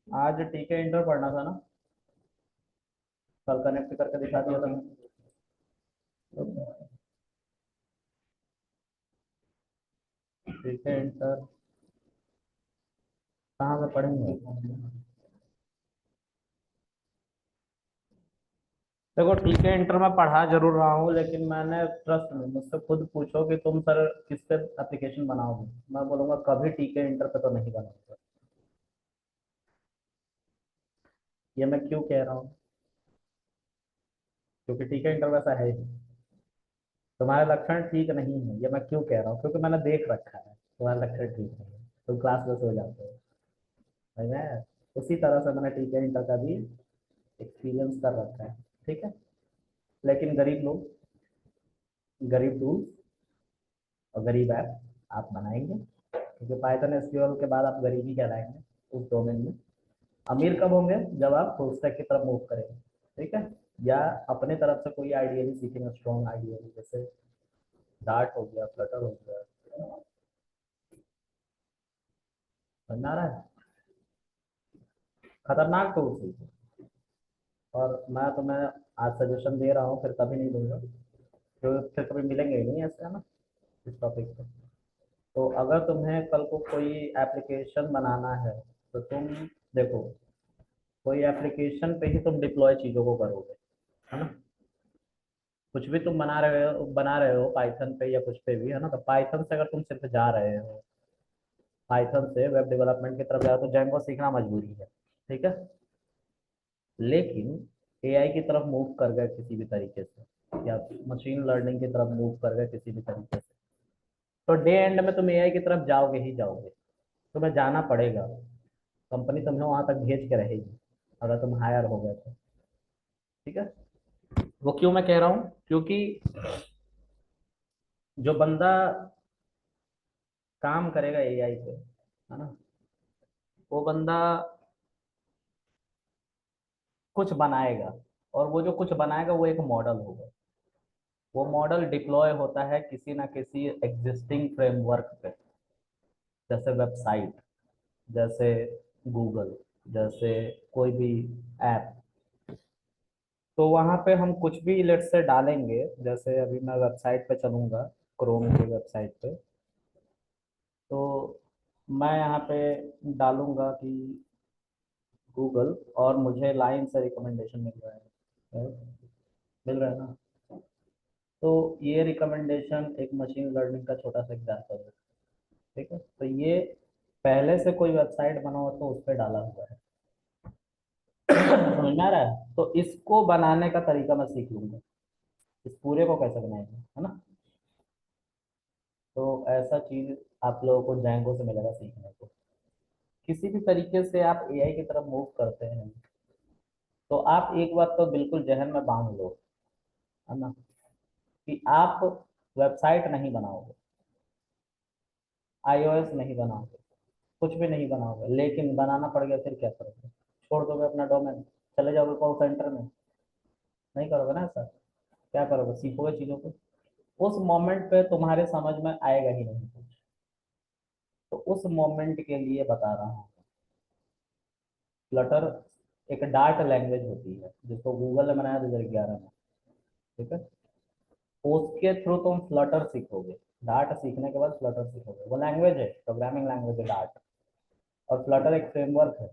आज टीके इंटर पढ़ना था ना, कल कनेक्ट करके दिखा दिया था। टीके इंटर कहाँ से पढ़ेंगे? देखो, टीके इंटर में पढ़ा जरूर रहा हूँ, लेकिन मैंने ट्रस्ट में मुझसे खुद पूछो कि तुम सर किस पे एप्लीकेशन बनाओगे, मैं बोलूंगा कभी टीके इंटर पे तो नहीं बनाऊंगा। ये मैं क्यों कह रहा हूँ? क्योंकि टीके इंटर वैसा है ही। तुम्हारे लक्षण ठीक नहीं है, ये मैं क्यों कह रहा हूँ? क्योंकि मैंने देख रखा है तुम्हारे लक्षण ठीक नहीं है, तुम क्लास में सो जाते हो। है ना? उसी तरह से मैंने टीके इंटर का भी एक्सपीरियंस कर रखा है। ठीक है। लेकिन गरीब लोग, गरीब टूल्स और गरीब ऐप आप बनाएंगे, क्योंकि पाइथन एसक्यूएल के बाद आप गरीब ही कहलाएंगे उस डोमेन में। अमीर कब होंगे? जब आप फुल स्टैक की तरफ मूव करेंगे। ठीक है। या अपने तरफ से कोई आइडियली सीखेंगे, स्ट्रॉन्ग आइडियली, जैसे डार्ट हो गया, फ्लटर हो गया। समझ में आ रहा है? खतरनाक टूल्स है। और मैं तुम्हें आज सजेशन दे रहा हूँ, फिर कभी नहीं दूंगा, तो फिर कभी मिलेंगे ही नहीं ऐसे, है ना, इस टॉपिक पे। तो अगर तुम्हें कल को कोई एप्लीकेशन बनाना है तो तुम देखो, कोई एप्लीकेशन पे ही तुम डिप्लॉय चीज़ों को करोगे, है ना। कुछ भी तुम बना रहे हो पाइथन पे या कुछ पे भी, है ना, तो पाइथन से अगर तुम सिर्फ जा रहे हो, पाइथन से वेब डेवलपमेंट की तरफ जा रहे हो, तो जैंगो सीखना मजबूरी है। ठीक है। लेकिन एआई की तरफ मूव कर गए किसी भी तरीके से, या मशीन लर्निंग की तरफ मूव कर गए किसी भी तरीके से, तो डे एंड में तुम एआई की तरफ जाओगे ही जाओगे। तुम्हें जाना पड़ेगा, कंपनी तुम्हें वहां तक भेज के रहेगी अगर तुम हायर हो गए तो। ठीक है। वो क्यों मैं कह रहा हूँ? क्योंकि जो बंदा काम करेगा एआई पे, है ना, वो बंदा कुछ बनाएगा, और वो जो कुछ बनाएगा वो एक मॉडल होगा। वो मॉडल डिप्लॉय होता है किसी ना किसी एग्जिस्टिंग फ्रेमवर्क पे, जैसे वेबसाइट, जैसे गूगल, जैसे कोई भी ऐप। तो वहाँ पे हम कुछ भी लेट से डालेंगे, जैसे अभी मैं वेबसाइट पे चलूँगा, क्रोम की वेबसाइट पे, तो मैं यहाँ पे डालूंगा कि गूगल, और मुझे लाइन से रिकमेंडेशन मिल रहा है, मिल रहा है ना। तो ये रिकमेंडेशन एक मशीन लर्निंग का छोटा सा एग्जाम्पल है। ठीक है। तो ये पहले से कोई वेबसाइट बना हो तो उस पर डाला हुआ है। समझ में आ रहा है? तो इसको बनाने का तरीका मैं सीख लूंगा, इस पूरे को कैसे बनाएंगे, है ना। तो ऐसा चीज आप लोगों को जैंगो से मिलेगा सीखने को। किसी भी तरीके से आप एआई की तरफ मूव करते हैं, तो आप एक बात तो बिल्कुल जहन में बांध लो, है ना, कि आप वेबसाइट नहीं बनाओगे, आईओएस नहीं बनाओगे, कुछ भी नहीं बनाओगे, लेकिन बनाना पड़ गया फिर क्या करोगे? छोड़ दोगे अपना डोमेन, चले जाओगे कॉल सेंटर में? नहीं करोगे ना ऐसा। क्या करोगे? सीखोगे चीजों को। उस मोमेंट पे तुम्हारे समझ में आएगा ही नहीं कुछ। तो उस मोमेंट के लिए बता रहा हूँ, फ्लटर एक डार्ट लैंग्वेज होती है जिसको गूगल ने बनाया 2011 में। ठीक है। उसके थ्रू तुम फ्लटर सीखोगे। डार्ट सीखने के बाद फ्लटर सीखोगे। वो लैंग्वेज है, प्रोग्रामिंग लैंग्वेज है डार्ट। और फ्लटर एक फ्रेमवर्क है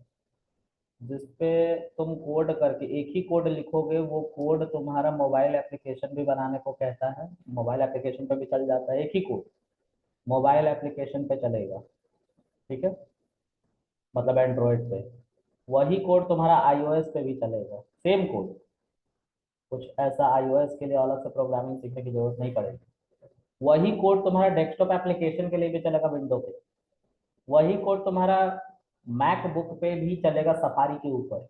जिसपे तुम कोड करके एक ही कोड लिखोगे, वो कोड तुम्हारा मोबाइल एप्लीकेशन भी बनाने को कहता है, मोबाइल एप्लीकेशन पे भी चल जाता है, एक ही कोड मोबाइल एप्लीकेशन पे चलेगा। ठीक है। मतलब एंड्रॉयड पे। वही कोड तुम्हारा आईओएस पे भी चलेगा, सेम कोड। कुछ ऐसा आईओएस के लिए अलग से प्रोग्रामिंग सीखने की जरूरत नहीं पड़ेगी। वही कोड तुम्हारा डेस्कटॉप एप्लीकेशन के लिए भी चलेगा, विंडो पे। वही कोड तुम्हारा मैकबुक पे भी चलेगा, सफारी के ऊपर।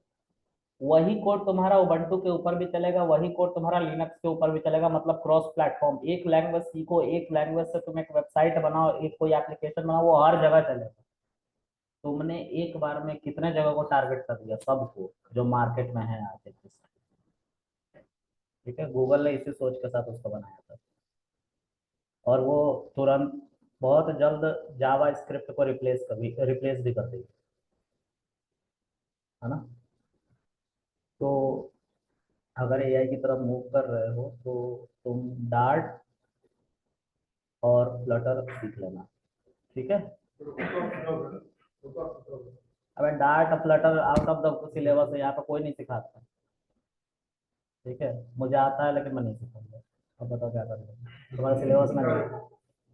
वही कोड तुम्हारा उबंटू के ऊपर भी चलेगा, वही कोड तुम्हारा लिनक्स के ऊपर भी चलेगा। मतलब क्रॉस प्लेटफॉर्म, एक लैंग्वेज सीखो, एक लैंग्वेज से तुम एक वेबसाइट बनाओ, एक कोई एप्लीकेशन बनाओ, वो हर जगह चलेगा। तुमने एक बार में कितने जगह को टारगेट कर दिया? सबको जो मार्केट में है आज के। ठीक है। गूगल ने इसी सोच के साथ उसको बनाया था, और वो तुरंत बहुत जल्द जावा स्क्रिप्ट को रिप्लेस भी कर देगी। है ना। तो अगर एआई की तरफ मूव कर रहे हो तो तुम डार्ट और फ्लटर सीख लेना, ठीक है। अबे dart Flutter out of the syllabus है, यहाँ पे कोई नहीं सिखाता, ठीक है। मुझे आता है लेकिन मैं नहीं सिखाऊंगा। अब बताओ क्या करूँगा, तुम्हारे सिलेबस में नहीं है,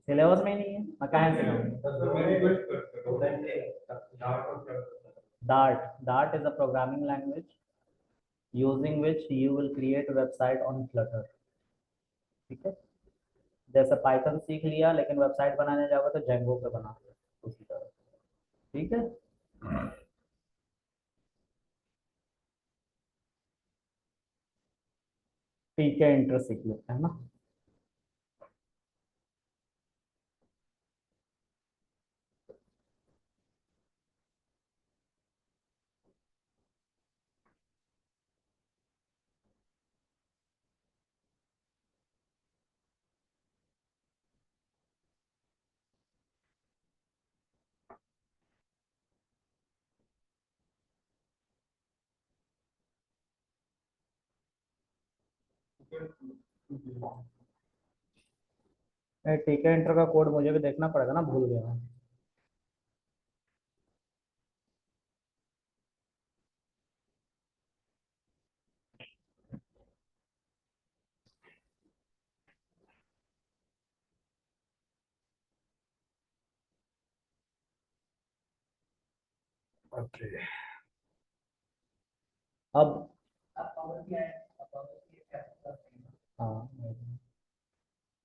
सिलेबस में ही नहीं है, मैं कहाँ सिखाऊंगा। Dart is a programming language using which you will create website on Flutter, ठीक है। जैसे पाइथन सीख लिया लेकिन वेबसाइट बनाने जाओगे तो जेंगो पे बना, उसी तरह, ठीक है। ठीक है, इंटर सीख लेते हैं ना। ठीक है, इंटर का कोड मुझे भी देखना पड़ेगा ना, भूल गया मैं। ओके। अब हाँ,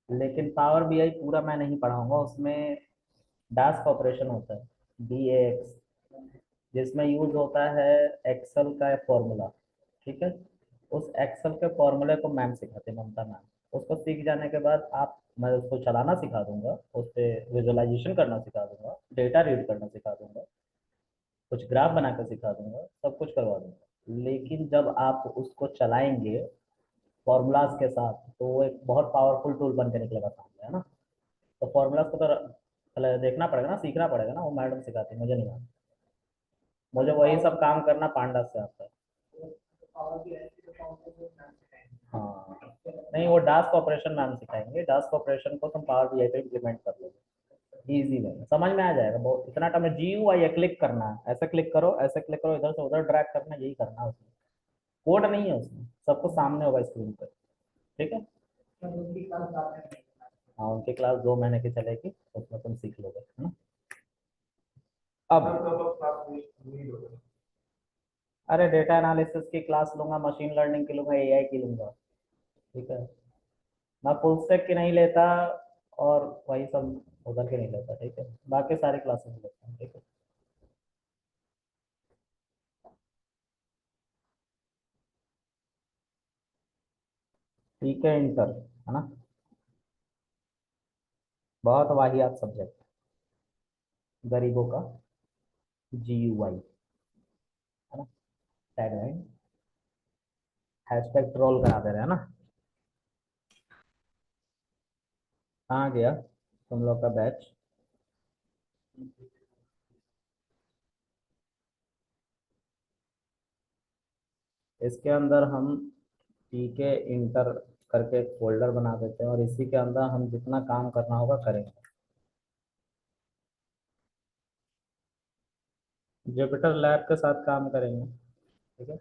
लेकिन पावर बीआई पूरा मैं नहीं पढ़ाऊंगा, उसमें डास्क ऑपरेशन होता है, DAX, जिसमें यूज होता है एक्सेल का फॉर्मूला, ठीक है। उस एक्सेल के फॉर्मूले को मैम सिखाते हैं, ममता मैम। उसको सीख जाने के बाद आप, मैं उसको चलाना सिखा दूंगा, उस पर विजुअलाइजेशन करना सिखा दूंगा, डेटा रीड करना सिखा दूंगा, कुछ ग्राफ बना कर सिखा दूंगा, सब कुछ करवा दूंगा। लेकिन जब आप उसको चलाएंगे फॉर्मूलाज के साथ तो वो एक बहुत पावरफुल टूल बन के निकलेगा सामने, है ना। तो फॉर्मूलाज को तो पहले देखना पड़ेगा ना, सीखना पड़ेगा ना, वो मैडम सिखाती है, मुझे नहीं आता। मुझे वही सब काम करना पांडा से आता है। हाँ, नहीं, वो डास्क ऑपरेशन मैम सिखाएंगे, डास्क ऑपरेशन को तुम पावर बीआई पे इम्प्लीमेंट कर लोगे, इजी वे में समझ में आ जाएगा। बहुत इतना टाइम GUI है, क्लिक करना है, ऐसे क्लिक करो, ऐसे क्लिक करो, इधर से उधर ड्रैग करना, यही करना है उसमें, कोड नहीं है उसमें, सब कुछ सामने होगा स्क्रीन पर, ठीक है। हाँ, उनकी क्लास 2 महीने की चलेगी, उसमें तुम सीख लोगे, है ना। अब अरे डेटा एनालिसिस की क्लास लूंगा, मशीन लर्निंग की लूंगा, एआई की लूंगा, ठीक है। मैं फुल स्टैक की नहीं लेता, और वही सब उधर के नहीं लेता, ठीक है। बाकी सारी क्लासेस लेता हूँ, ठीक है। ठीक है, इंटर, है ना, बहुत वाहियात सब्जेक्ट, गरीबों का GUI, है ना। टैगलाइन हैशटैग ट्रोल करा दे रहे हैं ना। कहाँ गया तुम लोग का बैच। इसके अंदर हम TK इंटर करके एक फोल्डर बना देते हैं, और इसी के अंदर हम जितना काम करना होगा करेंगे। जुपिटर लैब के साथ काम करेंगे, ठीक है।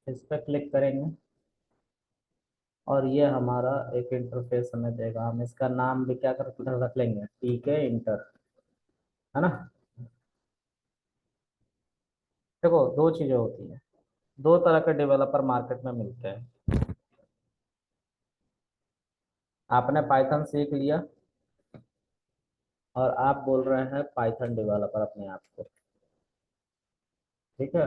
इस पर क्लिक करेंगे और ये हमारा एक इंटरफेस हमें देगा। हम इसका नाम भी क्या कर रख लेंगे, TK इंटर, है ना। देखो, दो चीजें होती हैं, दो तरह के डेवलपर मार्केट में मिलते हैं। आपने पाइथन सीख लिया और आप बोल रहे हैं पाइथन डेवलपर अपने आप को, ठीक है।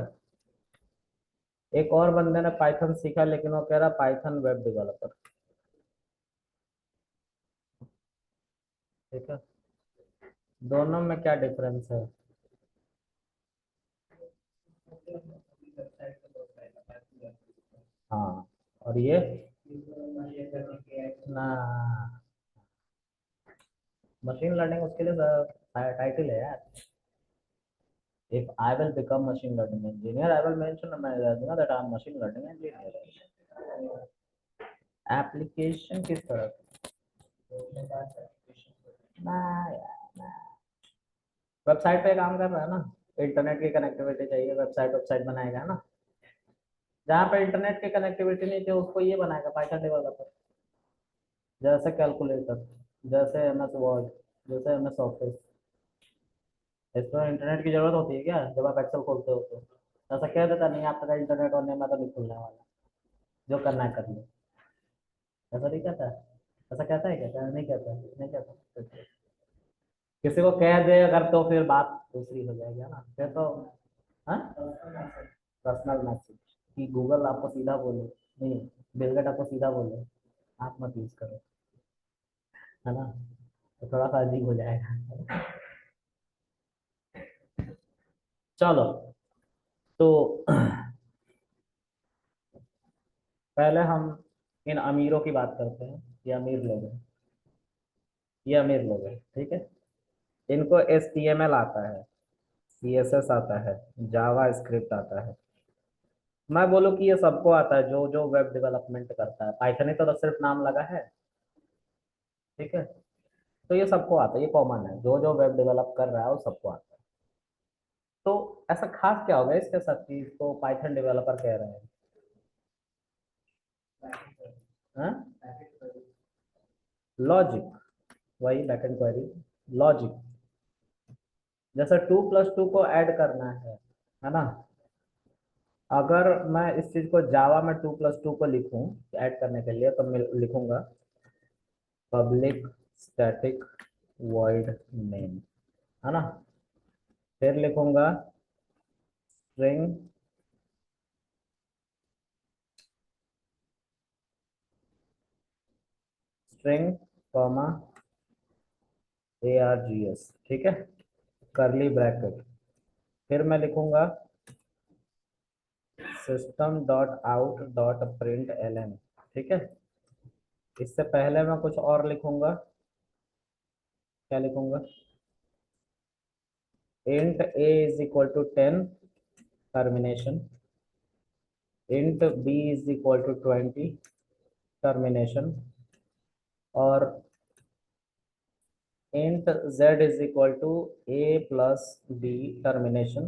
एक और बंदे ने पाइथन सीखा लेकिन वो कह रहा पाइथन वेब डेवलपर, ठीक है। दोनों में क्या डिफरेंस है। और ये ना, मशीन लर्निंग उसके लिए टाइटल है यार। If I will become machine learning engineer, I will mention in my resume that I am machine learning engineer. Application किस तरह ना यार, वेबसाइट पे काम कर रहा है ना, इंटरनेट की कनेक्टिविटी चाहिए, वेबसाइट वेबसाइट बनाएगा ना। जहाँ पे इंटरनेट की कनेक्टिविटी नहीं चाहिए उसको ये बनाएगा पाइथन डेवलपर। जैसे कैलकुलेटर, जैसे एम एस वर्ड, जैसे एम एस ऑफिस, इसमें इंटरनेट की जरूरत होती है क्या जब आप एक्सेल खोलते हो तो ऐसा कह देता नहीं आपका इंटरनेट और नहीं मैं तो नहीं खुलने वाला, जो करना है कर लो। ऐसा नहीं कहता है, ऐसा कहता है क्या, नहीं कहता, नहीं कहता। किसी को कह दे अगर तो फिर बात दूसरी हो जाएगी है ना, फिर तो हाँ, पर्सनल मैसेज कि गूगल आपको सीधा बोले, नहीं बिल गेट आपको सीधा बोले आप मत यूज करो, है ना, तो थोड़ा सा अजीब हो जाएगा। चलो, तो पहले हम इन अमीरों की बात करते हैं। ये अमीर लोग हैं, ये अमीर लोग हैं, ठीक है। इनको HTML आता है, CSS आता है, जावा स्क्रिप्ट आता है। मैं बोलूँ कि ये सबको आता है जो जो वेब डेवलपमेंट करता है, पाइथन ही तो सिर्फ नाम लगा है, ठीक है। तो ये सबको आता है, ये कॉमन है, जो जो वेब डेवलप कर रहा है वो सबको आता है। तो ऐसा खास क्या होगा इसके साथ कि इसको पाइथन डेवलपर कह रहे हैं, हाँ? लॉजिक, वही बैकएंड क्वेरी, लॉजिक। जैसे 2+2 को ऐड करना है ना। अगर मैं इस चीज को जावा में 2+2 को लिखूं ऐड करने के लिए, तो मैं लिखूंगा पब्लिक स्टैटिक वॉइड नेम, है ना। फिर लिखूंगा स्ट्रिंग स्ट्रिंग कॉमा ARGS, ठीक है, करली ब्रैकेट। फिर मैं लिखूंगा system.out.println, ठीक है। इससे पहले मैं कुछ और लिखूंगा, क्या लिखूंगा, int a is equal to 10 termination, int b is equal to 20 termination, और int z is equal to a plus b termination।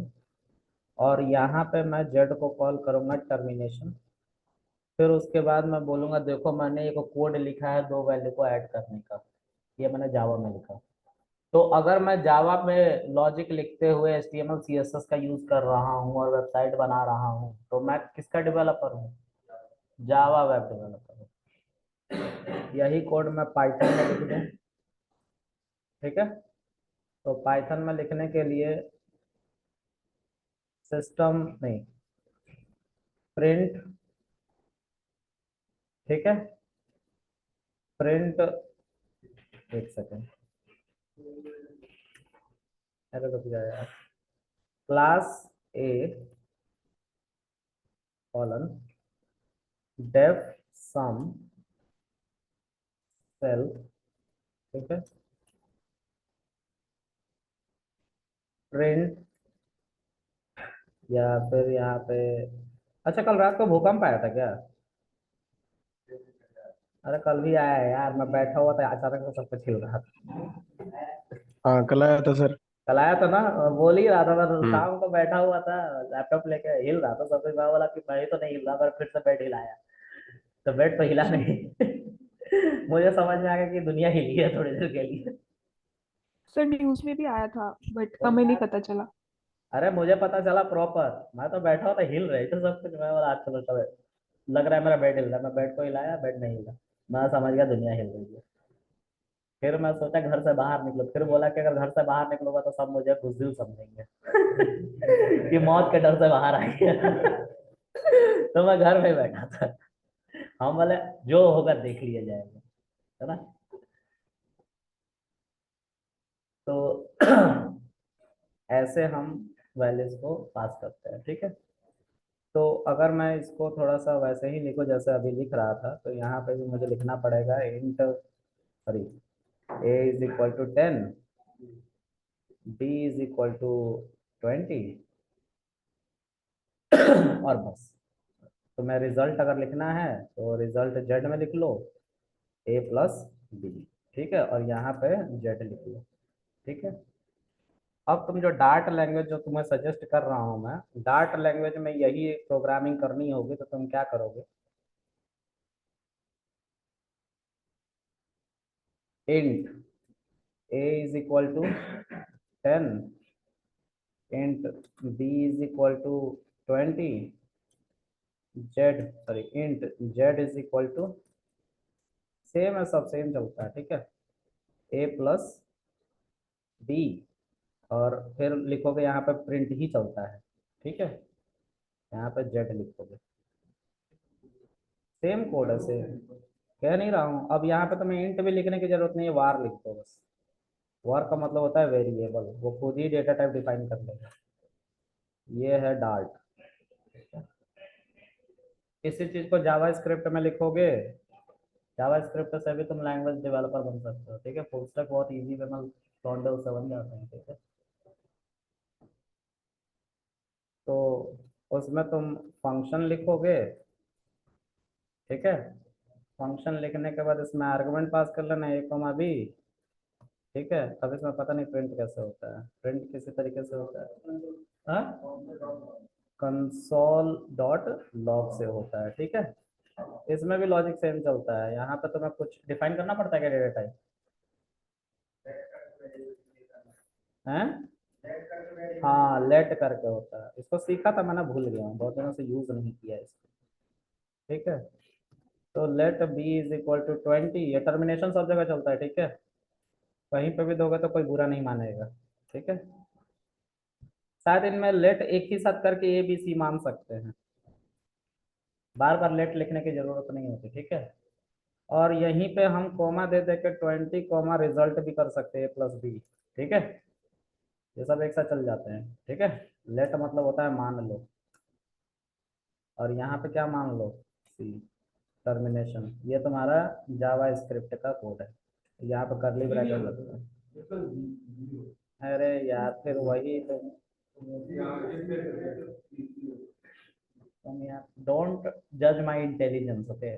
और यहाँ पे मैं z को कॉल करूंगा टर्मिनेशन। फिर उसके बाद मैं बोलूंगा देखो मैंने एक कोड लिखा है दो वैल्यू को ऐड करने का, ये मैंने जावा में लिखा। तो अगर मैं जावा में लॉजिक लिखते हुए HTML CSS का यूज कर रहा हूँ और वेबसाइट बना रहा हूँ तो मैं किसका डेवलपर हूँ, जावा वेब डेवलपर हूँ। यही कोड मैं पाइथन में लिख दूँ, ठीक है। तो पाइथन में लिखने के लिए सिस्टम नहीं, प्रिंट, ठीक है, प्रिंट, एक सेकेंड, अरे रुक जाए यार, class A colon def sum self, ठीक है, प्रिंट, या फिर यहाँ पे, अच्छा कल रात को भूकंप आया था क्या? अरे कल भी आया है यार, मैं बैठा हुआ था अचानक से सब कुछ हिल रहा था। हाँ, कल आया था सर। कल आया था ना, बोल ही रहा था, मैं तो हम्म। शाम को बैठा हुआ था लैपटॉप लेके, हिल रहा था सब कुछ। मैं बोला कि मैं ही तो नहीं हिल रहा, पर फिर से बेड हिलाया तो बेड तो हिला नहीं। मुझे समझ में आ गया कि दुनिया हिली है थोड़ी देर के लिए। सर न्यूज में भी आया था बट हमें नहीं पता चला। अरे मुझे पता चला प्रॉपर, मैं तो बैठा हुआ था, हिल रहे थे सब कुछ। मैं बोला आज चलो चलो, लग रहा है मेरा बेड हिल रहा है, मैं बेड को हिलाया, बेड नहीं हिला। मैं समझ गया दुनिया हिल रही है। फिर मैं सोचा घर से बाहर निकलो, फिर बोला कि अगर घर से बाहर निकलूंगा तो सब मुझे बुज़दिल समझेंगे। कि मौत के डर से बाहर आ गया। तो मैं घर में बैठा था। हम बोले जो होगा देख लिया जाएगा, है ना। तो ऐसे हम वैल्यूज को पास करते हैं, ठीक है। तो अगर मैं इसको थोड़ा सा वैसे ही लिखूं जैसे अभी लिख रहा था, तो यहाँ पे भी मुझे लिखना पड़ेगा int, sorry, a is equal to 10, b is equal to 20 और बस। तो मैं रिजल्ट अगर लिखना है तो रिजल्ट जेड में लिख लो, a प्लस बी, ठीक है, और यहाँ पे जेड लिख लो, ठीक है। अब तुम जो डार्ट लैंग्वेज जो तुम्हें सजेस्ट कर रहा हूँ मैं, डार्ट लैंग्वेज में यही प्रोग्रामिंग करनी होगी, तो तुम क्या करोगे, int a is equal to 10, int b is equal to 20, int z is equal to, same है, सब सेम चलता है, ठीक है, a प्लस b, और फिर लिखोगे यहाँ पे प्रिंट ही चलता है, ठीक है, यहाँ पे z लिखोगे, सेम कोड है, सेम, कह नहीं रहा हूँ। अब यहाँ पे तुम्हें इंट भी लिखने की जरूरत नहीं है, वार लिख दो बस। वार का मतलब होता है वेरिएबल, वो खुद ही डेटा टाइप डिफाइन कर लेगा। ये है डार्ट। इसी चीज को जावा स्क्रिप्ट में लिखोगे, जावा स्क्रिप्ट से भी तुम लैंग्वेज डेवलपर बन सकते हो, ठीक है, फुल स्टैक बहुत इजी वे में फ्रंट से बन जाते हैं, ठीक है। तो उसमें तुम फंक्शन लिखोगे, ठीक है, फंक्शन लिखने के बाद इसमें आर्गुमेंट पास कर लेना a कॉमा b, ठीक है। अब इसमें पता नहीं प्रिंट कैसे होता है, प्रिंट किसी तरीके से होता है, कंसोल डॉट लॉग से होता है, ठीक है। इसमें भी लॉजिक सेम चलता है, यहाँ पे तुम्हें कुछ डिफाइन करना पड़ता है क्या डेटा टाइप, हैं? हाँ, लेट करके होता है, इसको सीखा था मैंने, भूल गया हूँ, बहुत दिनों से यूज नहीं किया इसको, ठीक है। तो let B is equal to 20, ये टर्मिनेशन सब जगह चलता है, ठीक है, कहीं पे भी दोगे तो कोई बुरा नहीं मानेगा, ठीक है। शायद इनमें लेट एक ही साथ करके ए बी सी मान सकते हैं, बार बार लेट लिखने की जरूरत नहीं होती, ठीक है। और यहीं पे हम कोमा दे दे के 20 कोमा रिजल्ट भी कर सकते हैं प्लस बी, ठीक है, ये सब एक साथ चल जाते हैं, ठीक है। लेट मतलब होता है मान लो, और यहाँ पे क्या मान लो, सी, टर्मिनेशन। ये तुम्हारा जावा स्क्रिप्ट का कोड है, यहाँ पे करली ब्रैकेट लगता है। अरे यार, फिर वही तो, तुम यार डोंट जज माई इंटेलिजेंस, ओके।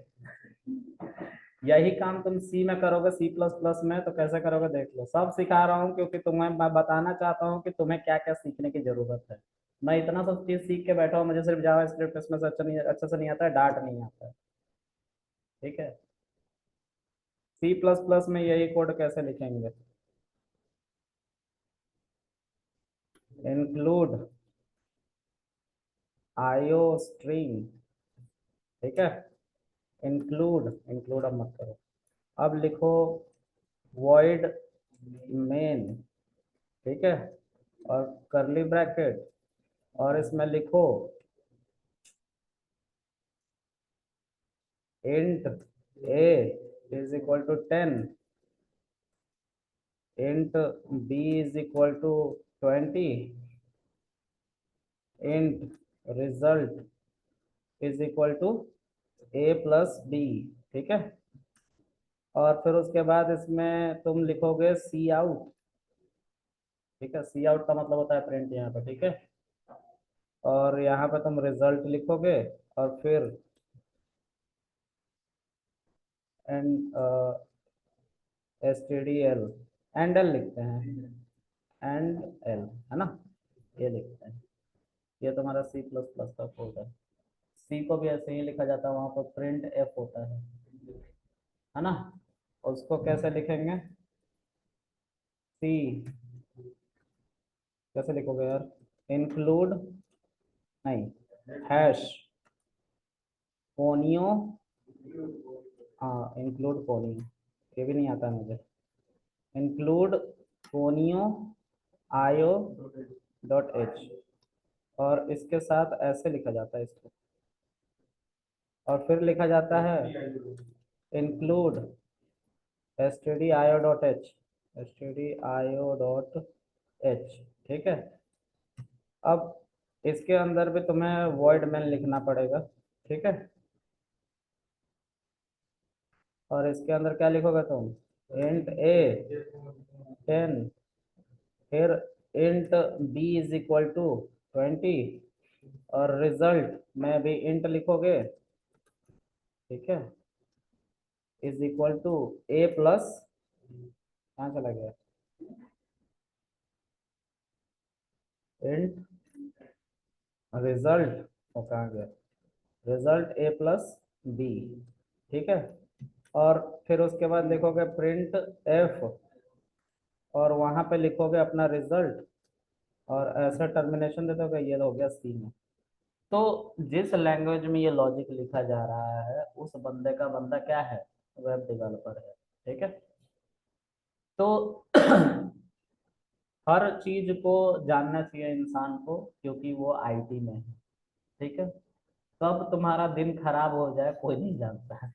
यही काम तुम सी में करोगे, सी प्लस प्लस में, तो कैसे करोगे देख लो, सब सिखा रहा हूँ क्योंकि तुम्हें मैं बताना चाहता हूँ कि तुम्हें क्या क्या सीखने की जरूरत है। मैं इतना सब चीज सीख के बैठा हूँ, मुझे सिर्फ जावा स्क्रिप्ट इसमें से अच्छे से नहीं आता है, डार्ट नहीं आता है, ठीक है। सी प्लस प्लस में यही कोड कैसे लिखेंगे, इंक्लूड आईओ स्ट्रीम, ठीक है, इंक्लूड, इंक्लूड अब मत करो, अब लिखो void main, ठीक है, और करली ब्रैकेट, और इसमें लिखो int a is equal to 10, int b is equal to 20, int result is equal to a plus b, ठीक है। और फिर उसके बाद इसमें तुम लिखोगे सी आउट, ठीक है, सी आउट का मतलब होता है प्रिंट यहाँ पे, ठीक है। और यहाँ पे तुम रिजल्ट लिखोगे, और फिर and S T D L, and L लिखते हैं, एंड एल, है ना, ये लिखते हैं। ये तुम्हारा सी प्लस प्लस का कोड है। सी को भी ऐसे ही लिखा जाता है, वहाँ पर प्रिंट एफ होता है ना। उसको कैसे लिखेंगे, सी कैसे लिखोगे यार, इंक्लूड, नहीं, हैश पोनियो, हाँ इंक्लूड पोनियो, ये भी नहीं आता है मुझे, इंक्लूड पोनियो आयो डॉट एच, और इसके साथ ऐसे लिखा जाता है इसको, और फिर लिखा जाता है include S T D I O dot H, S T D I O dot H, ठीक है। अब इसके अंदर भी तुम्हें वॉइड मेन लिखना पड़ेगा, ठीक है। और इसके अंदर क्या लिखोगे तुम, इंट ए 10, फिर int B is equal to 20, और रिजल्ट में भी इंट लिखोगे, ठीक है, is equal to A plus, कहाँ चला गया, इंट रिजल्ट, और कहाँ गया, रिजल्ट ए प्लस बी, ठीक है। और फिर उसके बाद लिखोगे प्रिंट एफ, और वहां पे लिखोगे अपना रिजल्ट, और ऐसा टर्मिनेशन दे दोगे, ये हो गया सी में। तो जिस लैंग्वेज में ये लॉजिक लिखा जा रहा है उस बंदे का बंदा क्या है, वेब डेवलपर है, ठीक है। तो हर चीज को जानना चाहिए इंसान को, क्योंकि वो आईटी में है, ठीक है। कब तुम्हारा दिन खराब हो जाए कोई नहीं जानता है,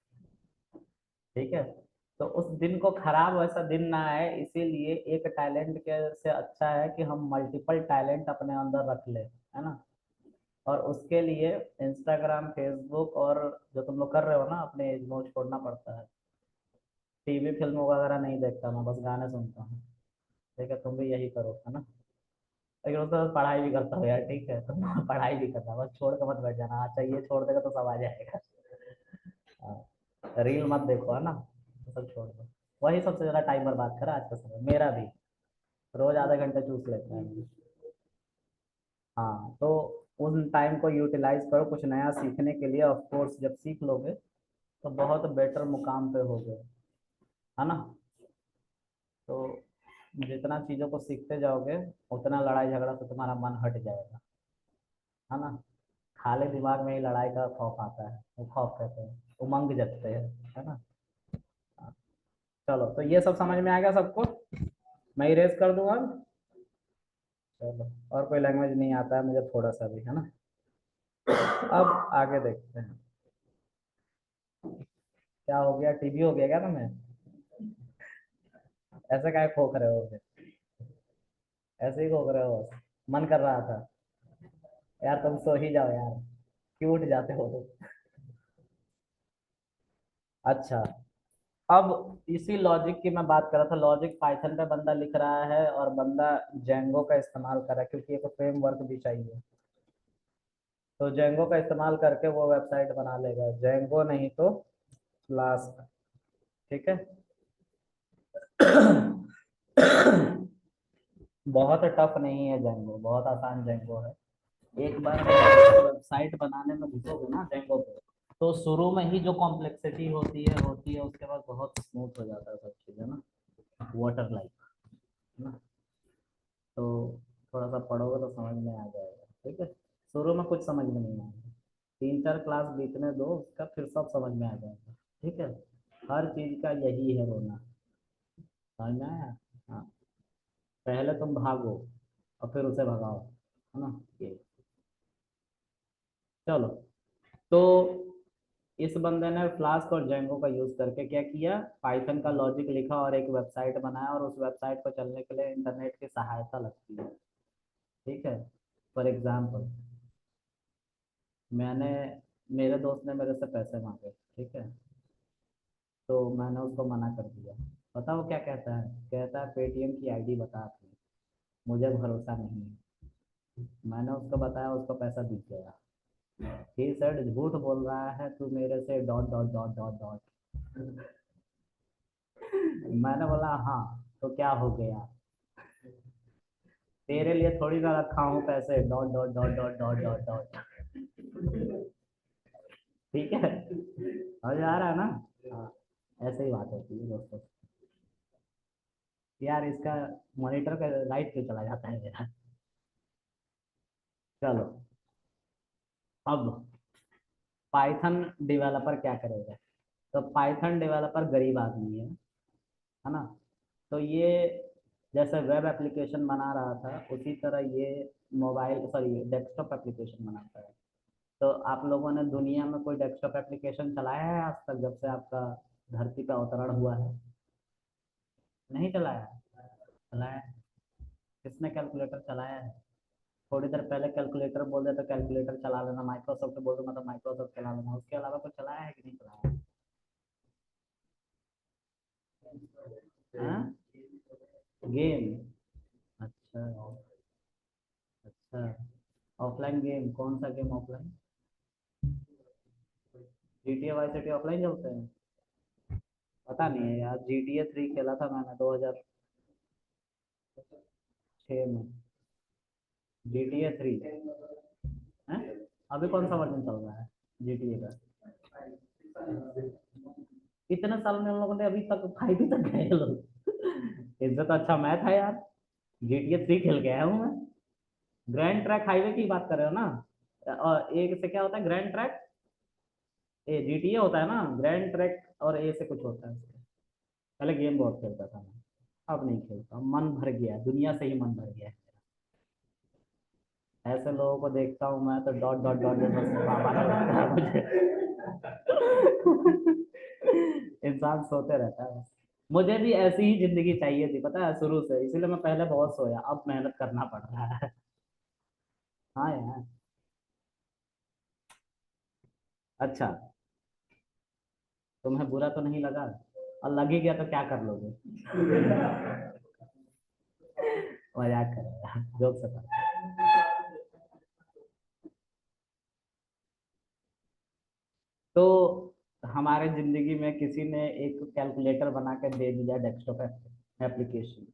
ठीक है। तो उस दिन को खराब वैसा दिन ना आए, इसीलिए एक टैलेंट के से अच्छा है कि हम मल्टीपल टैलेंट अपने अंदर रख ले, है ना। और उसके लिए इंस्टाग्राम, फेसबुक और जो तुम लोग कर रहे हो ना, अपने एज में छोड़ना पड़ता है। टीवी फिल्म वगैरह नहीं देखता मैं, बस गाने सुनता हूँ, ठीक है। तुम भी यही करो, है ना। लेकिन उसके बाद पढ़ाई भी करता हूँ यार, ठीक है। तुम पढ़ाई भी करना, बस छोड़ के मत बैठ जाना, अच्छा ये छोड़ देगा तो सब आ जाएगा। हाँ, रील मत देखो, है ना, तो सब छोड़ दो। वही सबसे ज्यादा टाइम बर्बाद करा आज का समय, मेरा भी रोज आधे घंटे चूस लेता है। हाँ, तो उन टाइम को यूटिलाइज करो कुछ नया सीखने के लिए। ऑफ कोर्स जब सीख लोगे तो बहुत बेटर मुकाम पे होगे, है ना। तो जितना चीज़ों को सीखते जाओगे उतना लड़ाई झगड़ा से तुम्हारा मन हट जाएगा, है ना। खाली दिमाग में ही लड़ाई का खौफ आता है, वो खौफ कहते हैं, उमंग जगते हैं, है ना। हाँ, चलो, तो ये सब समझ में आ गया सबको, मैं इरेज कर दूंगा अब। चलो, और कोई लैंग्वेज नहीं आता है मुझे थोड़ा सा भी, है ना। अब आगे देखते हैं, क्या हो गया, टीबी हो गया क्या तुम्हें, ऐसे काहे खोख रहे हो फिर? ऐसे ही खोख रहे हो, मन कर रहा था यार, तुम सो ही जाओ यार, क्यों उठ जाते हो तुम। अच्छा, अब इसी लॉजिक की मैं बात कर रहा था। लॉजिक पाइथन पे बंदा लिख रहा है और बंदा जेंगो का इस्तेमाल कर रहा है, क्योंकि एक फ्रेमवर्क भी चाहिए। तो जेंगो का इस्तेमाल करके वो वेबसाइट बना लेगा, जेंगो नहीं तो फ्लास्क, ठीक है। बहुत टफ नहीं है जेंगो, बहुत आसान जेंगो है। एक बार वेबसाइट बनाने में घुसोगे ना जेंगो पे, तो शुरू में ही जो कॉम्प्लेक्सिटी होती है, उसके बाद बहुत स्मूथ हो जाता है सब चीज़ें ना, वाटर लाइक, है ना। तो थोड़ा सा पढ़ोगे तो समझ में आ जाएगा, ठीक है। शुरू में कुछ समझ में नहीं आएगा, 3-4 क्लास बीतने दो, उसका फिर सब समझ में आ जाएगा, ठीक है। हर चीज़ का यही है रोना, समझ में आया। हाँ, पहले तुम भागो और फिर उसे भगाओ, है ना। ये, चलो, तो इस बंदे ने फ्लास्क और जेंगो का यूज करके क्या किया, पाइथन का लॉजिक लिखा और एक वेबसाइट बनाया, और उस वेबसाइट को चलने के लिए इंटरनेट की सहायता लगती है, ठीक है। फॉर एग्जाम्पल, मैंने मेरे दोस्त ने मेरे से पैसे मांगे, ठीक है। तो मैंने उसको मना कर दिया। पता वो क्या कहता है, कहता है पेटीएम की आईडी बता अपनी, मुझे भरोसा नहीं है। मैंने उसको बताया, उसको पैसा दिख गया। ही सर झूठ बोल रहा है तू मेरे से dot dot dot dot dot. मैंने बोला हाँ, तो क्या हो गया, तेरे लिए थोड़ी ना रखा हूँ पैसे, dot dot dot dot dot dot dot, ठीक है। समझ आ रहा है ना। हाँ, ऐसे ही बात होती है दोस्तों। यार इसका मॉनिटर का लाइट क्यों चला जाता है मेरा। चलो, अब पाइथन डेवलपर क्या करेगा। तो पाइथन डेवलपर गरीब आदमी है ना। तो ये जैसे वेब एप्लीकेशन बना रहा था, उसी तरह ये मोबाइल सॉरी डेस्कटॉप एप्लीकेशन बनाता है। तो आप लोगों ने दुनिया में कोई डेस्कटॉप एप्लीकेशन चलाया है आज तक, जब से आपका धरती का अवतरण हुआ है? नहीं चलाया, चलाया। किसने कैलकुलेटर चलाया है? थोड़ी देर पहले कैलकुलेटर बोल दे तो कैलकुलेटर चला लेना, माइक्रोसॉफ्ट बोल दूंगा तो माइक्रोसॉफ्ट चला लेना, उसके अलावा कुछ चलाया है कि नहीं चलाया? हाँ? गेम? अच्छा अच्छा। ऑफलाइन गेम कौन सा game offline? GTA vice city offline चलते हैं? पता नहीं है यार, GTA 3 खेला था मैंने 2006 में। GTA 3 है? अभी कौन सा वर्जन चल रहा है GTA का? इतने साल में हम लोगों ने अभी तक 5 तक गए लोग। इससे तो अच्छा मैं था यार, GTA 3 खेल के आया हूँ मैं। ग्रैंड ट्रैक हाईवे की बात कर रहे हो ना? और एक से क्या होता है ग्रैंड ट्रैक? ए GTA होता है ना, ग्रैंड ट्रैक और ए से कुछ होता है उसके। पहले गेम बहुत खेलता था मैं, अब नहीं खेलता, मन भर गया है, दुनिया से ही मन भर गया है। ऐसे लोगों को देखता हूँ मैं तो डॉट डॉट डॉट बस आने लगता है मुझे। इंसान सोते रहता है बस। मुझे भी ऐसी ही जिंदगी चाहिए थी पता है, शुरू से, इसीलिए मैं पहले बहुत सोया, अब मेहनत करना पड़ रहा है। हाँ यार। अच्छा, तुम्हें बुरा तो नहीं लगा? और लग ही गया तो क्या कर लोगे? मजाक कर रहा है, जोक से था। तो हमारे जिंदगी में किसी ने एक कैलकुलेटर बना के दे दिया, डेस्कटॉप एप्लीकेशन।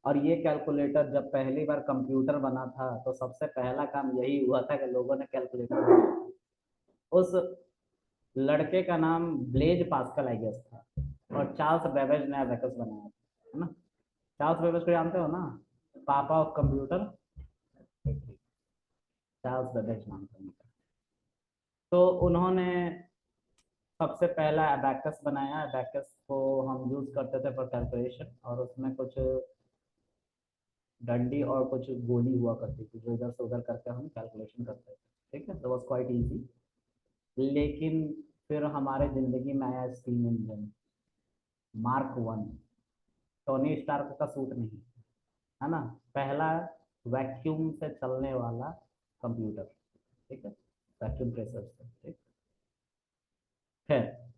और ये कैलकुलेटर जब पहली बार कंप्यूटर बना था तो सबसे पहला काम यही हुआ था कि लोगों ने कैलकुलेटर बनाया। उस लड़के का नाम ब्लेज पास्कल आई गेस था, और चार्ल्स बेबेज ने अबेकस बनाया था, है ना? चार्ल्स बेबेज को जानते हो ना, पापा ऑफ कंप्यूटर। चार्ल्स बेबेज नाम था उनका। तो उन्होंने सबसे पहला अबैकस बनाया। अबैकस को हम यूज करते थे फॉर कैलकुलेशन, और उसमें कुछ डंडी और कुछ गोली हुआ करती थी जो इधर से उधर करके हम कैलकुलेशन करते थे। ठीक है, तो वॉज क्वाइट इजी। लेकिन फिर हमारे जिंदगी में आया steam engine, Mark 1। Tony Stark का सूट नहीं, है ना? पहला वैक्यूम से चलने वाला कंप्यूटर। ठीक है, वैक्यूम प्रेशर से। ठीक है,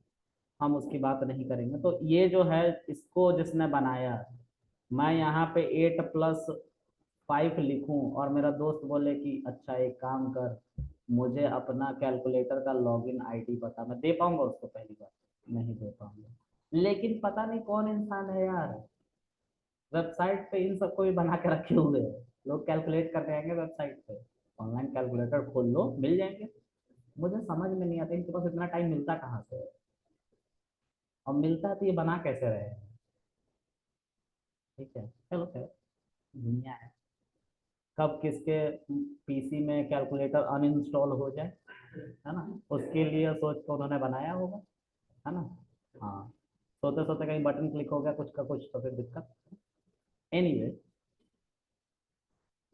हम उसकी बात नहीं करेंगे। तो ये जो है, इसको जिसने बनाया, मैं यहाँ पे 8+5 लिखूं और मेरा दोस्त बोले कि अच्छा एक काम कर, मुझे अपना कैलकुलेटर का लॉगिन आईडी बता, मैं दे पाऊंगा उसको? पहली बार नहीं दे पाऊंगा। लेकिन पता नहीं कौन इंसान है यार, वेबसाइट पे इन सबको भी बना के रखे हुए हैं। लोग कैलकुलेट करने आएंगे वेबसाइट पे, ऑनलाइन कैलकुलेटर खोल लो मिल जाएंगे। मुझे समझ में नहीं आता इनके पास इतना टाइम मिलता कहाँ से है, और मिलता है तो ये बना कैसे रहे हैं। ठीक है, चलो खैर, दुनिया है। कब किसके पीसी में कैलकुलेटर अनइंस्टॉल हो जाए, है ना, उसके लिए सोच कर उन्होंने बनाया होगा, है ना? हाँ, सोते सोते कहीं बटन क्लिक हो गया कुछ का कुछ तो फिर दिक्कत। एनीवे,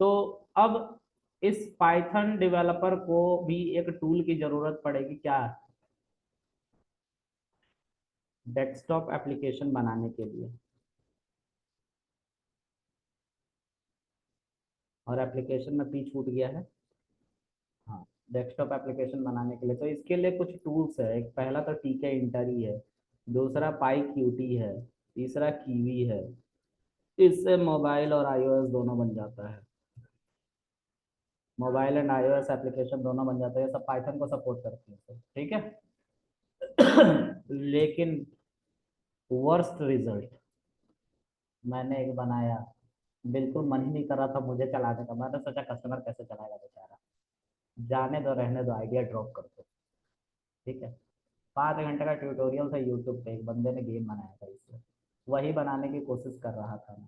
तो अब इस पाइथन डेवलपर को भी एक टूल की जरूरत पड़ेगी, क्या? डेस्कटॉप एप्लीकेशन बनाने के लिए। और एप्लीकेशन में पी छूट गया है। हाँ, डेस्कटॉप एप्लीकेशन बनाने के लिए तो इसके लिए कुछ टूल्स है। एक पहला तो टीके इंटरी है, दूसरा पाई क्यूटी है, तीसरा कीवी है। इससे मोबाइल और आईओएस दोनों बन जाता है। मोबाइल एंड आईओएस एप्लीकेशन दोनों बन जाते हैं, सब पाइथन को सपोर्ट करते हैं। ठीक है। लेकिन वर्स्ट रिजल्ट, मैंने एक बनाया, बिल्कुल मन ही नहीं कर रहा था मुझे चलाने का। मैंने सोचा कस्टमर कैसे चलाएगा बेचारा, जाने दो रहने दो, आइडिया ड्रॉप कर दो। ठीक है, 5 घंटे का ट्यूटोरियल था यूट्यूब पे, एक बंदे ने गेम बनाया था इससे, वही बनाने की कोशिश कर रहा था मैं।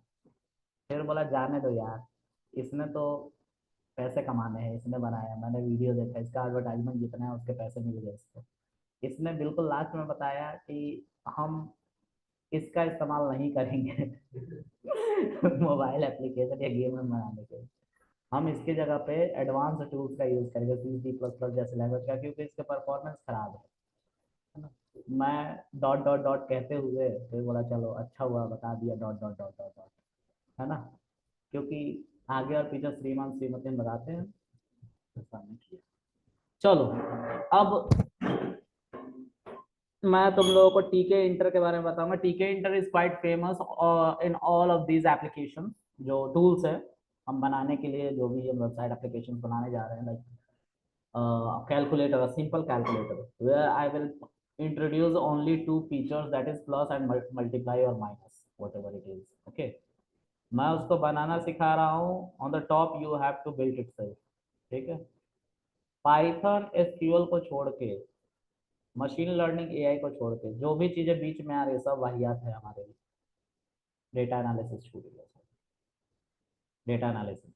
फिर बोला जाने दो यार, इसने तो पैसे कमाने हैं, इसने बनाया, मैंने वीडियो देखा, इसका एडवर्टाइजमेंट जितना है उसके पैसे मिल गए इसको। इसने बिल्कुल लास्ट में बताया कि हम इसका इस्तेमाल नहीं करेंगे मोबाइल एप्लीकेशन या गेम में बनाने के, हम इसकी जगह पे एडवांस टूल्स का यूज करेंगे, C++ जैसे लैंग्वेज का, क्योंकि इसके परफॉर्मेंस खराब है ना? मैं डॉट डॉट डॉट कहते हुए फिर बोला चलो अच्छा हुआ बता दिया, dot dot dot dot dot, है ना? क्योंकि आगे और पीछे श्रीमान श्रीमती हम बताते हैं, ऐसा नहीं किया। चलो अब मैं तुम लोगों को टीके इंटर के बारे में बताऊंगा। टीके inter is quite famous in all of these application, जो टूल्स है हम बनाने के लिए, जो भी हम वेबसाइट एप्लीकेशन बनाने जा रहे हैं, like calculator, a simple calculator where I will introduce only two features, that is plus and multiply or minus, whatever it is. Okay, मैं उसको बनाना सिखा रहा हूँ। on the top you have to build itself, ठीक है। Python SQL को छोड़ के, मशीन लर्निंग एआई को छोड़ के, जो भी चीजें बीच में आ रही है सब वाहियात है हमारे लिए। डेटा एनालिसिस छूट गया, डेटा एनालिसिस,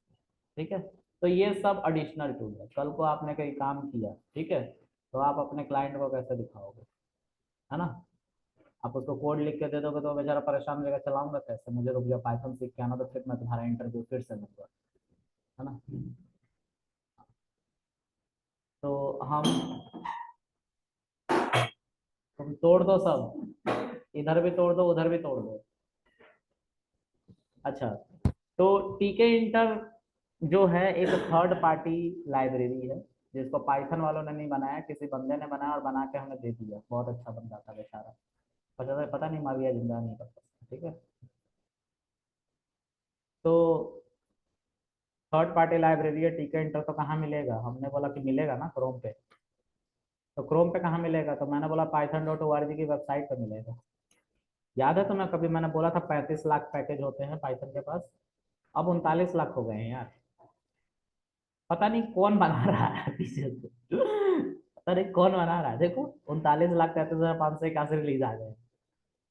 ठीक है। तो ये सब एडिशनल टूल है। कल को आपने कहीं काम किया, ठीक है, तो आप अपने क्लाइंट को कैसे दिखाओगे, है ना। आप उसको कोड लिख के दे दोगे तो बेचारा परेशान हो जाएगा, चलाऊंगा कैसे, मुझे रुक जाओ पाइथन सीख के आना, तो फिर मैं तुम्हारा इंटरव्यू फिर से लूंगा, है ना। तो हम, तुम तोड़ दो सब, इधर भी तोड़ दो उधर भी तोड़ दो। अच्छा, तो टीके इंटर जो है एक थर्ड पार्टी लाइब्रेरी है, जिसको पाइथन वालों ने नहीं बनाया, किसी बंदे ने बनाया और बना के हमें दे दिया। बहुत अच्छा बंदा था बेचारा, पता नहीं मर गया जिंदा नहीं पता, ठीक है। तो थर्ड पार्टी लाइब्रेरी है टीके इंटर, तो कहाँ मिलेगा, हमने बोला कि मिलेगा ना क्रोम पे। तो क्रोम पे कहाँ मिलेगा, तो मैंने बोला python.org की वेबसाइट पे मिलेगा। याद है तुम्हें, कभी मैंने बोला था 35 लाख पैकेज होते हैं पाइथन के पास, अब 39 लाख हो गए हैं यार। पता नहीं कौन बना रहा है पीछे से, पता नहीं कौन बना रहा है। देखो 39,33,500 रिलीज आ गए।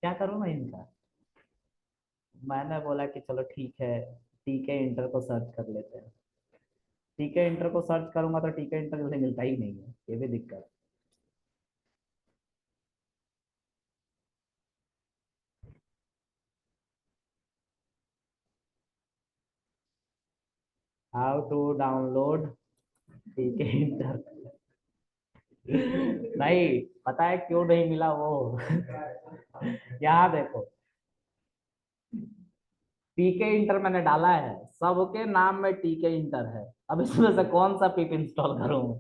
क्या करूँ मैं इनका। मैंने बोला कि चलो ठीक है, टीके इंटर को सर्च कर लेते हैं। टीके इंटर को सर्च करूंगा तो टीके इंटर जल्दी मिलता ही नहीं है, ये भी दिक्कत है। हाउ टू डाउनलोड टीके इंटर। नहीं पता है क्यों नहीं मिला वो। यहाँ देखो, टीके इंटर मैंने डाला है, सबके नाम में टीके इंटर है, अब इसमें से कौन सा पिप इंस्टॉल करूं,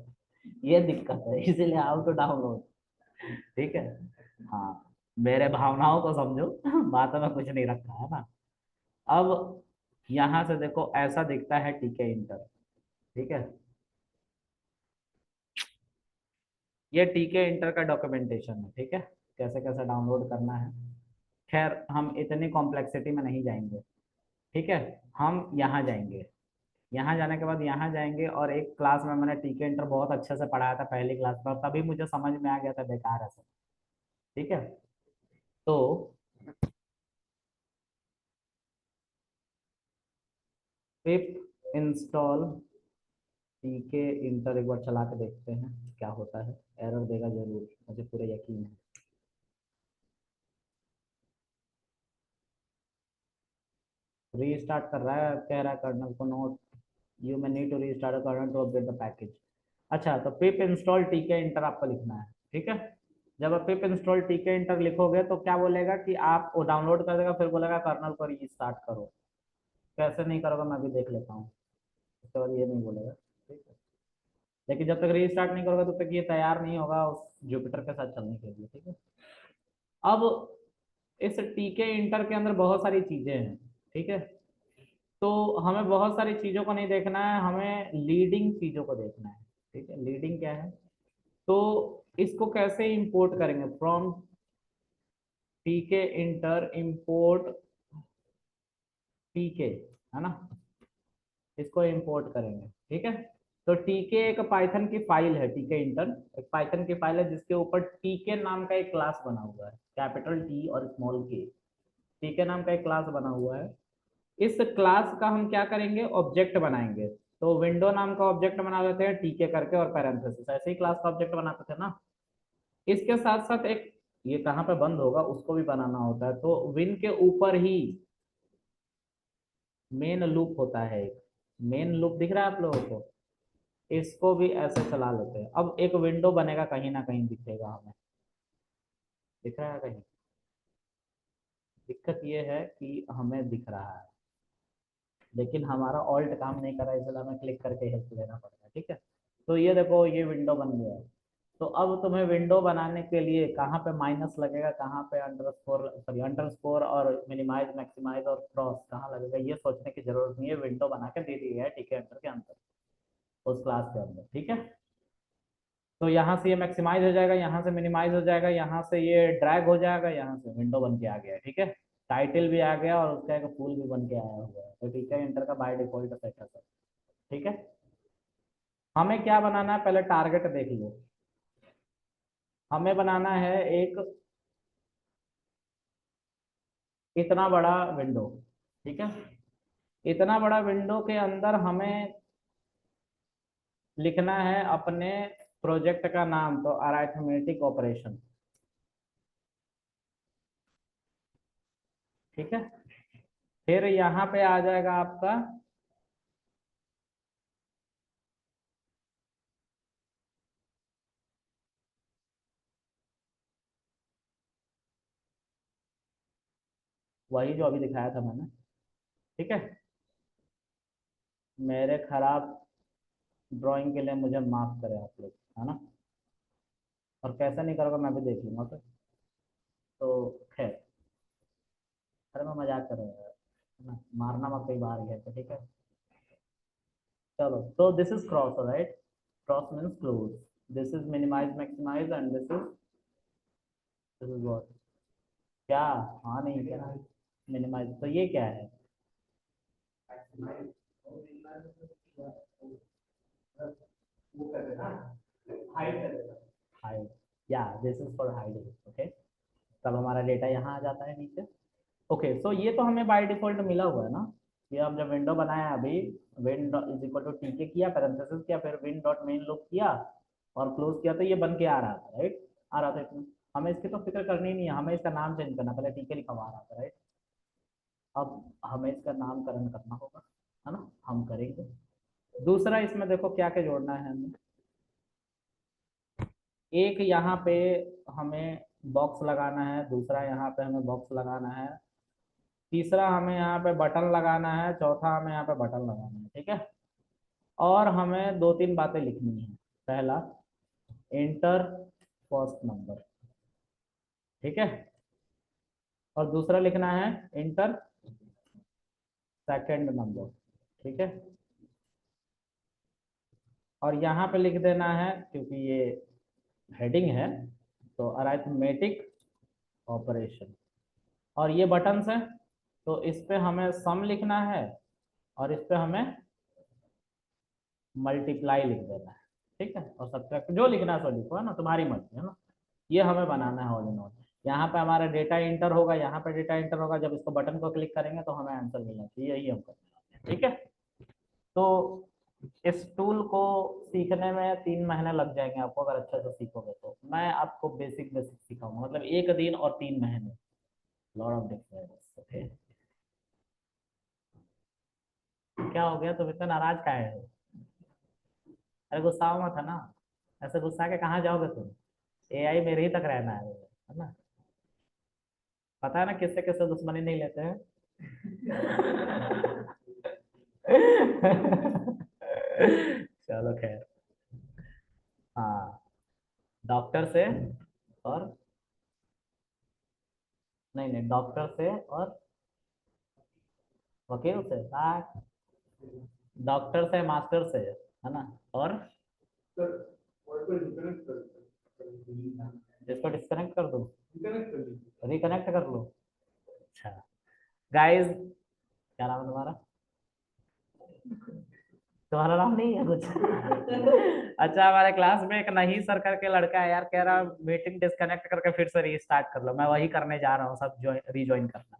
ये दिक्कत है, इसीलिए हाउ टू डाउनलोड, ठीक है। हाँ, मेरे भावनाओं को समझो, बातों में कुछ नहीं रखा है ना। अब यहाँ से देखो ऐसा दिखता है टीके इंटर, ठीक है। ये टीके इंटर का डॉक्यूमेंटेशन है, ठीक है, कैसे कैसे डाउनलोड करना है। खैर हम इतनी कॉम्प्लेक्सिटी में नहीं जाएंगे, ठीक है। हम यहाँ जाएंगे, यहाँ जाने के बाद यहाँ जाएंगे, और एक क्लास में मैंने टीके इंटर बहुत अच्छे से पढ़ाया था पहली क्लास में, और तभी मुझे समझ में आ गया था बेकार है सब, ठीक है। तो पिप इंस्टॉल टीके इंटर एक बार चला के देखते हैं क्या होता है। एरर देगा जरूर, मुझे पूरा यकीन है। रीस्टार्ट कर रहा है, कह रहा है कर्नल को note, you may need to restart a kernel to update the package। अच्छा, तो pip install tk इंटर आपको लिखना है, ठीक है। जब आप pip install tk इंटर लिखोगे तो क्या बोलेगा कि आप वो डाउनलोड कर देगा, फिर बोलेगा कर्नल को रीस्टार्ट करो। कैसे नहीं करोगे मैं भी देख लेता हूँ, उसके बाद ये नहीं बोलेगा, ठीक है। लेकिन जब तक रीस्टार्ट नहीं करोगे तब तक ये तैयार नहीं होगा उस जुपिटर के साथ चलने के लिए, ठीक है। अब इस टीके इंटर के अंदर बहुत सारी चीजें हैं, ठीक है। तो हमें बहुत सारी चीजों को नहीं देखना है, हमें लीडिंग चीजों को देखना है, ठीक है। लीडिंग क्या है, तो इसको कैसे इंपोर्ट करेंगे, फ्रॉम टीके इंटर इंपोर्ट टीके, है ना, इसको इंपोर्ट करेंगे, ठीक है। तो टीके एक पाइथन की फाइल है, टीके इंटर एक पाइथन की फाइल है जिसके ऊपर टीके नाम का एक क्लास बना हुआ है, कैपिटल टी और स्मॉल के, टीके नाम का एक क्लास बना हुआ है। इस क्लास का हम क्या करेंगे, ऑब्जेक्ट बनाएंगे। तो विंडो नाम का ऑब्जेक्ट बना लेते हैं टीके करके और पैरेंथेसिस, ऐसे ही क्लास का ऑब्जेक्ट बनाते थे ना। इसके साथ साथ एक, ये कहाँ पे बंद होगा उसको भी बनाना होता है, तो विन के ऊपर ही मेन लूप होता है एक, मेन लूप दिख रहा है आप लोगों को, इसको भी ऐसे चला लेते हैं। अब एक विंडो बनेगा, कहीं ना कहीं दिखेगा हमें, दिख रहा है कहीं, दिक्कत ये है कि हमें दिख रहा है, लेकिन हमारा ऑल्ट काम नहीं कर रहा है, इसलिए हमें क्लिक करके हेल्प लेना पड़ रहा है। ठीक है, तो ये देखो ये विंडो बन गया है। तो अब तुम्हें विंडो बनाने के लिए कहाँ पे माइनस लगेगा, कहाँ पे अंडरस्कोर, सॉरी अंडरस्कोर और मिनिमाइज मैक्सिमाइज और क्रॉस कहाँ लगेगा, ये सोचने की जरूरत नहीं है, विंडो बना के दे दी है टीके एंटर के अंदर उस क्लास के अंदर। ठीक है, तो यहाँ से ये मैक्सिमाइज हो जाएगा, यहाँ से मिनिमाइज हो जाएगा, यहाँ से ये ड्रैग हो जाएगा, यहाँ से विंडो बन के आ गया है। ठीक है, टाइटल भी आ गया और उसका एक फूल भी बन के आया हुआ है। तो टीके एंटर का बाय डिफॉल्ट सेट है सर। ठीक है, हमें क्या बनाना है, पहले टारगेट देख लो। हमें बनाना है एक इतना बड़ा विंडो। ठीक है, इतना बड़ा विंडो के अंदर हमें लिखना है अपने प्रोजेक्ट का नाम, तो अरिथमेटिक ऑपरेशन। ठीक है, फिर यहाँ पे आ जाएगा आपका वही जो अभी दिखाया था मैंने। ठीक है, मेरे खराब ड्राइंग के लिए मुझे माफ करें आप लोग, है ना, और कैसे नहीं करोगे मैं भी देख लूंगा फिर। तो खैर, अरे मैं मजाक कर रहा हूँ यार, है ना, मारना मत कई बार गया तो। ठीक है, चलो, तो this is cross, right, cross means close, this is minimise maximise and this is what, क्या, हाँ नहीं क्या, मिनिमाइज, तो ये क्या है, हाइड, या this is for hiding. Okay, तब हमारा डेटा यहाँ आ जाता है नीचे। ओके, सो ये तो हमें बाय डिफॉल्ट मिला हुआ है ना, ये हम जब विंडो बनाया अभी, विन इज इक्वल टू टीके किया, पैरेंथेसिस किया, फिर विन डॉट मेन लूप किया और क्लोज किया, तो ये बन के आ रहा था, राइट, आ रहा था इसमें। हमें इसकी तो फिक्र करनी नहीं है, हमें इसका नाम चेंज करना, पहले टीके लिखा हुआ आ रहा था, राइट। अब हमें इसका नामकरण करना होगा, है ना, हम करेंगे। दूसरा इसमें देखो क्या क्या जोड़ना है हमें, एक यहाँ पे हमें बॉक्स लगाना है, दूसरा यहाँ पे हमें बॉक्स लगाना है, तीसरा हमें यहाँ पे बटन लगाना है, चौथा हमें यहाँ पे बटन लगाना है। ठीक है, और हमें दो तीन बातें लिखनी है। पहला, इंटर फर्स्ट नंबर। ठीक है, और दूसरा लिखना है इंटर सेकंड नंबर। ठीक है, और यहाँ पे लिख देना है, क्योंकि ये हेडिंग है, तो अरिथमेटिक ऑपरेशन। और ये बटन्स है, तो इस पे हमें सम लिखना है और इस पे हमें मल्टीप्लाई लिख देना है। ठीक है, और सब्ट्रैक्ट जो लिखना है सो लिखो, है ना, तुम्हारी मर्जी, है ना। ये हमें बनाना है ऑल इन ऑल। यहाँ पे हमारा डेटा इंटर होगा, यहाँ पे डेटा इंटर होगा, जब इसको बटन को क्लिक करेंगे तो हमें आंसर मिलना चाहिए, यही हम करने वाले हैं। ठीक है, तो इस टूल को सीखने में 3 महीने लग जाएंगे आपको, अगर अच्छे से सीखोगे तो। मैं आपको बेसिक बेसिक सिखाऊंगा, मतलब 1 दिन और 3 महीने, लॉट ऑफ डिफरेंस। ओके, क्या हो गया, तुम इतना नाराज का है? अरे गुस्सा मत, है ना, ऐसे गुस्सा के कहाँ जाओगे तुम, एआई मेरे ही तक रहना है ना। पता है ना किससे किससे दुश्मनी नहीं लेते हैं। चलो खैर, हाँ, डॉक्टर से और, नहीं नहीं, डॉक्टर से और वकील से, डॉक्टर से मास्टर से, है ना, और इसको डिस्कनेक्ट कर दो, रिकनेक्ट कर लो। अच्छा गाइस, क्या नाम है तुम्हारा, तुम्हारा नाम नहीं है कुछ? अच्छा, हमारे क्लास में एक नहीं सर करके लड़का है यार, कह रहा मीटिंग डिस्कनेक्ट करके फिर से रीस्टार्ट कर लो। मैं वही करने जा रहा हूँ, सब रीजॉइन करना।